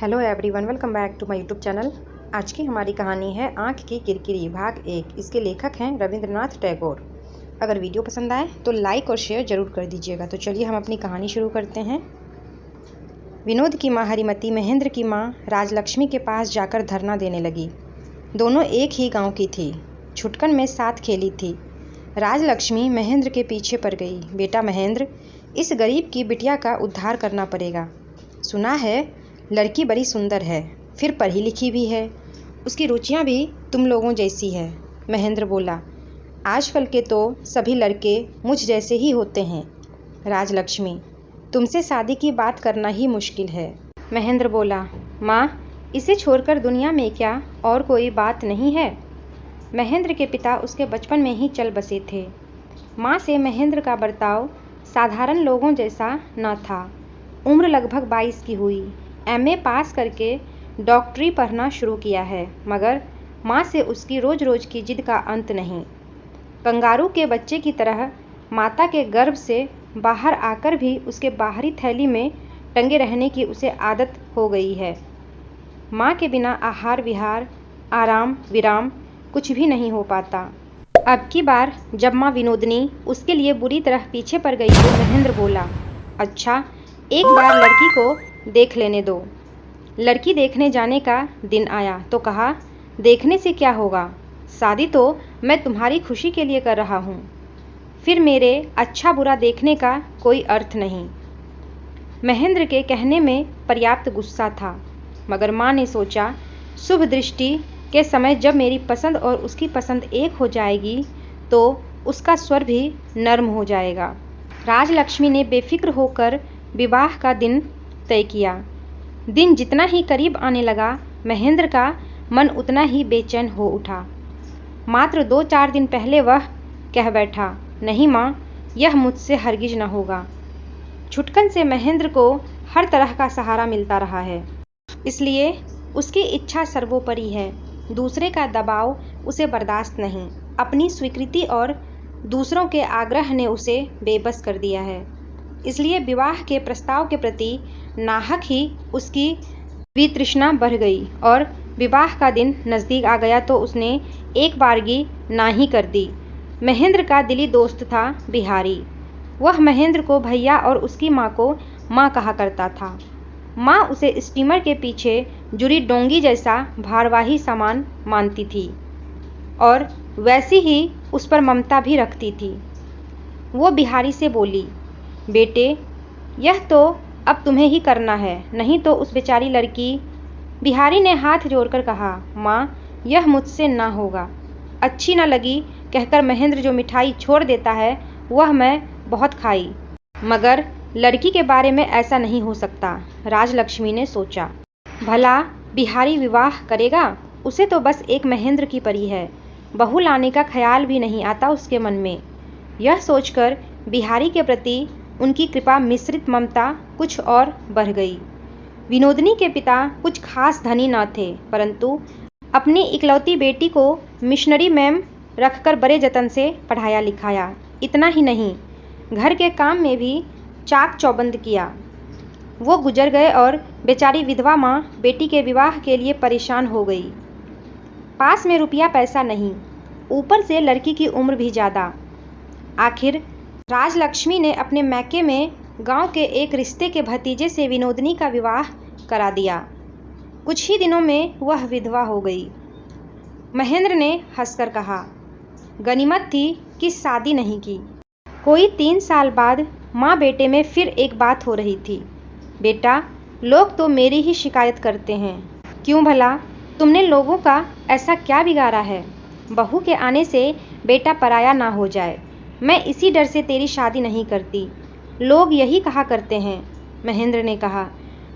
Hello everyone, welcome back to my YouTube channel. आज की हमारी कहानी है आँख की किरकिरी भाग 1। इसके लेखक हैं रविंद्रनाथ टैगोर। अगर वीडियो पसंद आए तो लाइक और शेयर ज़रूर कर दीजिएगा। तो चलिए हम अपनी कहानी शुरू करते हैं। विनोद की माँ हरिमती महेंद्र की माँ राजलक्ष्मी के पास जाकर धरना देने लगी। दोनों एक ही गाँव की थी, छुटकन में साथ खेली थी। राजलक्ष्मी महेंद्र के पीछे पड़ गई। बेटा महेंद्र, इस गरीब की बिटिया का उद्धार करना पड़ेगा। सुना है लड़की बड़ी सुंदर है, फिर पढ़ी लिखी भी है, उसकी रुचियां भी तुम लोगों जैसी है। महेंद्र बोला, आजकल के तो सभी लड़के मुझ जैसे ही होते हैं। राजलक्ष्मी, तुमसे शादी की बात करना ही मुश्किल है। महेंद्र बोला, माँ, इसे छोड़कर दुनिया में क्या और कोई बात नहीं है? महेंद्र के पिता उसके बचपन में ही चल बसे थे। माँ से महेंद्र का बर्ताव साधारण लोगों जैसा न था। उम्र लगभग 22 की हुई। एमए पास करके डॉक्टरी पढ़ना शुरू किया है, मगर माँ से उसकी रोज रोज की जिद का अंत नहीं। कंगारू के बच्चे की तरह माता के गर्भ से बाहर आकर भी उसके बाहरी थैली में टंगे रहने की उसे आदत हो गई है। माँ के बिना आहार विहार, आराम विराम कुछ भी नहीं हो पाता। अब की बार जब माँ विनोदनी उसके लिए बुरी तरह पीछे पड़ गई तो महेंद्र बोला, अच्छा, एक बार लड़की को देख लेने दो। लड़की देखने जाने का दिन आया तो कहा, देखने से क्या होगा, शादी तो मैं तुम्हारी खुशी के लिए कर रहा हूँ, फिर मेरे अच्छा बुरा देखने का कोई अर्थ नहीं। महेंद्र के कहने में पर्याप्त गुस्सा था, मगर माँ ने सोचा, शुभ दृष्टि के समय जब मेरी पसंद और उसकी पसंद एक हो जाएगी तो उसका स्वर भी नर्म हो जाएगा। राजलक्ष्मी ने बेफिक्र होकर विवाह का दिन तय किया। दिन जितना ही करीब आने लगा, महेंद्र का मन उतना ही बेचैन हो उठा। मात्र 2-4 दिन पहले वह कह बैठा, नहीं माँ, यह मुझसे हरगिज न होगा। छुटकन से महेंद्र को हर तरह का सहारा मिलता रहा है, इसलिए उसकी इच्छा सर्वोपरि है। दूसरे का दबाव उसे बर्दाश्त नहीं। अपनी स्वीकृति और दूसरों के आग्रह ने उसे बेबस कर दिया है। इसलिए विवाह के प्रस्ताव के प्रति नाहक ही उसकी वितृष्णा बढ़ गई और विवाह का दिन नज़दीक आ गया तो उसने एक बारगी ना ही कर दी। महेंद्र का दिली दोस्त था बिहारी। वह महेंद्र को भैया और उसकी माँ को माँ कहा करता था। माँ उसे स्टीमर के पीछे जुड़ी डोंगी जैसा भारवाही सामान मानती थी और वैसी ही उस पर ममता भी रखती थी। वो बिहारी से बोली, बेटे, यह तो अब तुम्हें ही करना है, नहीं तो उस बेचारी लड़की। बिहारी ने हाथ जोड़कर कहा, माँ, यह मुझसे ना होगा। अच्छी न लगी कहकर महेंद्र जो मिठाई छोड़ देता है वह मैं बहुत खाई, मगर लड़की के बारे में ऐसा नहीं हो सकता। राजलक्ष्मी ने सोचा, भला बिहारी विवाह करेगा? उसे तो बस एक महेंद्र की परी है, बहू लाने का ख्याल भी नहीं आता उसके मन में। यह सोचकर बिहारी के प्रति उनकी कृपा मिश्रित ममता कुछ और बढ़ गई। विनोदनी के पिता कुछ खास धनी न थे, परंतु अपनी इकलौती बेटी को मिशनरी मैम रखकर बड़े जतन से पढ़ाया लिखाया। इतना ही नहीं, घर के काम में भी चाक चौबंद किया। वो गुजर गए और बेचारी विधवा माँ बेटी के विवाह के लिए परेशान हो गई। पास में रुपया पैसा नहीं, ऊपर से लड़की की उम्र भी ज़्यादा। आखिर राजलक्ष्मी ने अपने मैके में गांव के एक रिश्ते के भतीजे से विनोदनी का विवाह करा दिया। कुछ ही दिनों में वह विधवा हो गई। महेंद्र ने हंसकर कहा, गनीमत थी कि शादी नहीं की। कोई 3 साल बाद माँ बेटे में फिर एक बात हो रही थी। बेटा, लोग तो मेरी ही शिकायत करते हैं। क्यों भला? तुमने लोगों का ऐसा क्या बिगाड़ा है? बहू के आने से बेटा पराया ना हो जाए, मैं इसी डर से तेरी शादी नहीं करती। लोग यही कहा करते हैं। महेंद्र ने कहा,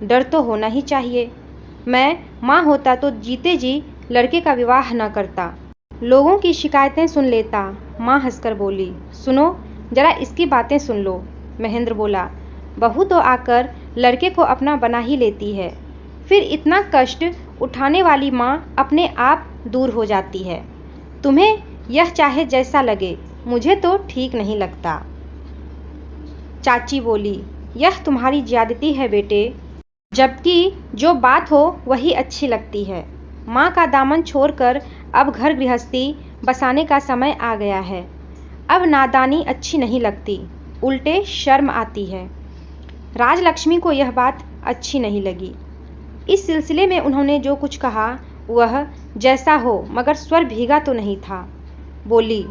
डर तो होना ही चाहिए। मैं माँ होता तो जीते जी लड़के का विवाह न करता, लोगों की शिकायतें सुन लेता। माँ हंसकर बोली, सुनो जरा इसकी बातें सुन लो। महेंद्र बोला, बहू तो आकर लड़के को अपना बना ही लेती है, फिर इतना कष्ट उठाने वाली माँ अपने आप दूर हो जाती है। तुम्हें यह चाहे जैसा लगे, मुझे तो ठीक नहीं लगता। चाची बोली, यह तुम्हारी ज्यादती है बेटे। जबकि जो बात हो वही अच्छी लगती है। माँ का दामन छोड़कर अब घर गृहस्थी बसाने का समय आ गया है। अब नादानी अच्छी नहीं लगती, उल्टे शर्म आती है। राजलक्ष्मी को यह बात अच्छी नहीं लगी। इस सिलसिले में उन्होंने जो कुछ कहा वह जैसा हो मगर स्वर भीगा तो नहीं था। बोली,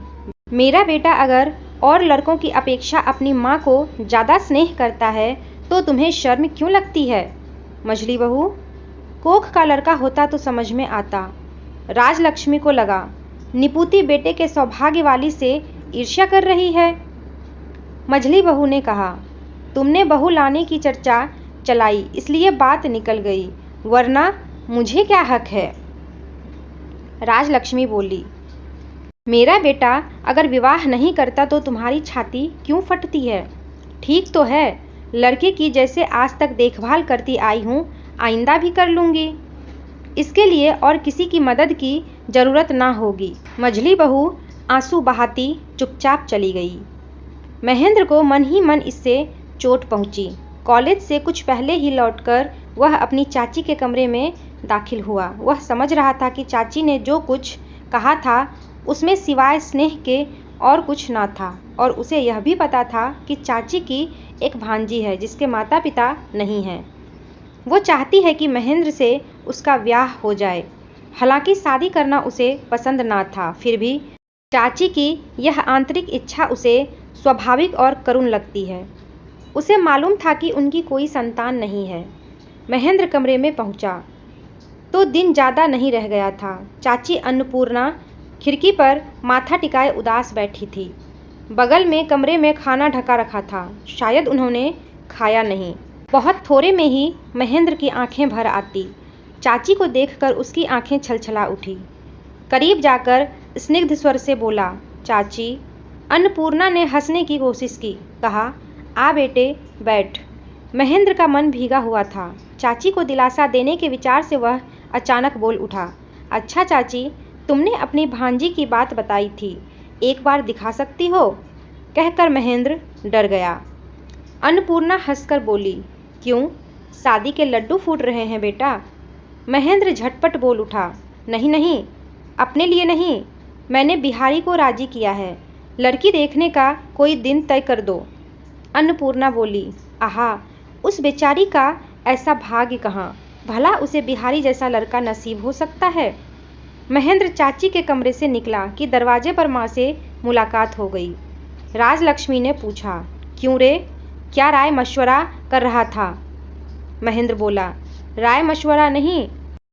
मेरा बेटा अगर और लड़कों की अपेक्षा अपनी माँ को ज़्यादा स्नेह करता है तो तुम्हें शर्म क्यों लगती है? मझली बहू, कोख का लड़का होता तो समझ में आता। राजलक्ष्मी को लगा निपुती बेटे के सौभाग्य वाली से ईर्ष्या कर रही है। मझली बहू ने कहा, तुमने बहू लाने की चर्चा चलाई इसलिए बात निकल गई, वरना मुझे क्या हक है? राजलक्ष्मी बोली, मेरा बेटा अगर विवाह नहीं करता तो तुम्हारी छाती क्यों फटती है? ठीक तो है, लड़के की जैसे आज तक देखभाल करती आई हूँ आइंदा भी कर लूँगी। इसके लिए और किसी की मदद की ज़रूरत ना होगी। मझली बहू आंसू बहाती चुपचाप चली गई। महेंद्र को मन ही मन इससे चोट पहुँची। कॉलेज से कुछ पहले ही लौटकर वह अपनी चाची के कमरे में दाखिल हुआ। वह समझ रहा था कि चाची ने जो कुछ कहा था उसमें सिवाय स्नेह के और कुछ ना था, और उसे यह भी पता था कि चाची की एक भांजी है जिसके माता पिता नहीं हैं। वो चाहती है कि महेंद्र से उसका ब्याह हो जाए। हालांकि शादी करना उसे पसंद ना था, फिर भी चाची की यह आंतरिक इच्छा उसे स्वाभाविक और करुण लगती है। उसे मालूम था कि उनकी कोई संतान नहीं है। महेंद्र कमरे में पहुंचा तो दिन ज़्यादा नहीं रह गया था। चाची अन्नपूर्णा खिड़की पर माथा टिकाए उदास बैठी थी। बगल में कमरे में खाना ढका रखा था, शायद उन्होंने खाया नहीं। बहुत थोड़े में ही महेंद्र की आंखें भर आती। चाची को देखकर उसकी आंखें छलछला उठी। करीब जाकर स्निग्ध स्वर से बोला, चाची। अन्नपूर्णा ने हंसने की कोशिश की, कहा, आ बेटे बैठ। महेंद्र का मन भीगा हुआ था। चाची को दिलासा देने के विचार से वह अचानक बोल उठा, अच्छा चाची, तुमने अपनी भांजी की बात बताई थी, एक बार दिखा सकती हो? कहकर महेंद्र डर गया। अन्नपूर्णा हंसकर बोली, क्यों, शादी के लड्डू फूट रहे हैं बेटा? महेंद्र झटपट बोल उठा, नहीं नहीं, अपने लिए नहीं, मैंने बिहारी को राजी किया है। लड़की देखने का कोई दिन तय कर दो। अन्नपूर्णा बोली, आहा, उस बेचारी का ऐसा भाग्य कहाँ, भला उसे बिहारी जैसा लड़का नसीब हो सकता है। महेंद्र चाची के कमरे से निकला कि दरवाजे पर माँ से मुलाकात हो गई। राजलक्ष्मी ने पूछा, क्यों रे, क्या राय मशवरा कर रहा था? महेंद्र बोला, राय मशवरा नहीं,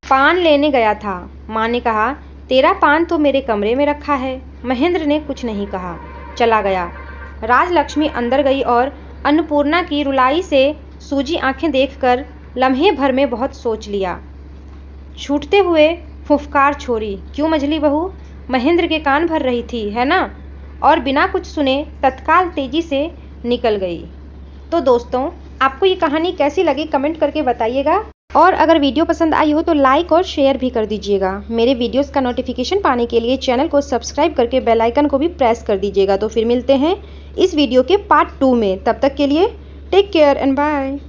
पान लेने गया था। माँ ने कहा, तेरा पान तो मेरे कमरे में रखा है। महेंद्र ने कुछ नहीं कहा, चला गया। राजलक्ष्मी अंदर गई और अन्नपूर्णा की रुलाई से सूजी आंखें देखकर लम्हे भर में बहुत सोच लिया। छूटते हुए फुफकार छोड़ी, क्यों मझली बहू? महेंद्र के कान भर रही थी, है ना? और बिना कुछ सुने तत्काल तेजी से निकल गई। तो दोस्तों, आपको ये कहानी कैसी लगी कमेंट करके बताइएगा, और अगर वीडियो पसंद आई हो तो लाइक और शेयर भी कर दीजिएगा। मेरे वीडियोस का नोटिफिकेशन पाने के लिए चैनल को सब्सक्राइब करके बेल आइकन को भी प्रेस कर दीजिएगा। तो फिर मिलते हैं इस वीडियो के पार्ट 2 में। तब तक के लिए टेक केयर एंड बाय।